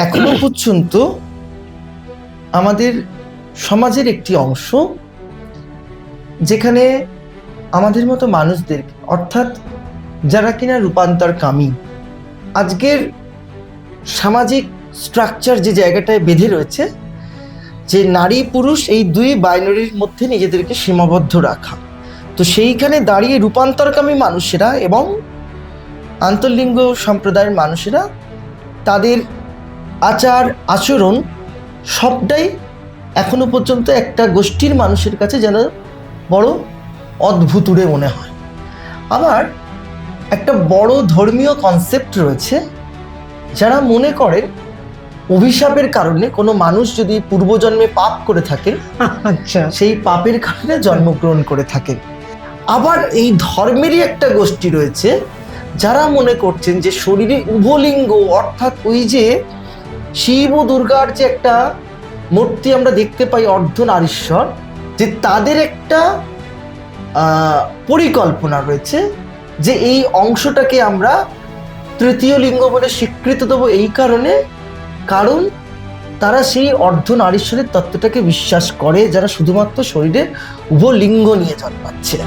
এখনো পর্যন্ত আমাদের সমাজের একটি অংশ যেখানে আমাদের মতো মানুষদের, অর্থাৎ যারা কিনা রূপান্তরকামী, আজকের সামাজিক স্ট্রাকচার যে জায়গাটায় বেঁধে রয়েছে যে নারী পুরুষ এই দুই বাইনারির মধ্যে নিজেদেরকে সীমাবদ্ধ রাখা, তো সেইখানে দাঁড়িয়ে রূপান্তরকামী মানুষেরা এবং আন্তর্লিঙ্গ সম্প্রদায়ের মানুষেরা তাদের আচার আচরণ সবটাই এখনো পর্যন্ত একটা গোষ্ঠীর মানুষের কাছে যেন বড় অদ্ভুতুড়ে মনে হয়। আবার একটা বড় ধর্মীয় কনসেপ্ট রয়েছে, যারা মনে করেন অভিশাপের কারণে কোনো মানুষ যদি পূর্বজন্মে পাপ করে থাকেন, আচ্ছা, সেই পাপের কারণে জন্মগ্রহণ করে থাকেন। আবার এই ধর্মেরই একটা গোষ্ঠী রয়েছে যারা মনে করছেন যে শরীরে উভলিঙ্গ, অর্থাৎ ওই যে শিব ও দুর্গার যে একটা মূর্তি আমরা দেখতে পাই অর্ধনারীশ্বর, যে তাদের একটা পরিকল্পনা রয়েছে যে এই অংশটাকে আমরা তৃতীয় লিঙ্গ বলে স্বীকৃতি দেবো, এই কারণ তারা সেই অর্ধনারীশ্বরের তত্ত্বটাকে বিশ্বাস করে, যারা শুধুমাত্র শরীরে উভলিঙ্গ নিয়ে জন্মাচ্ছে।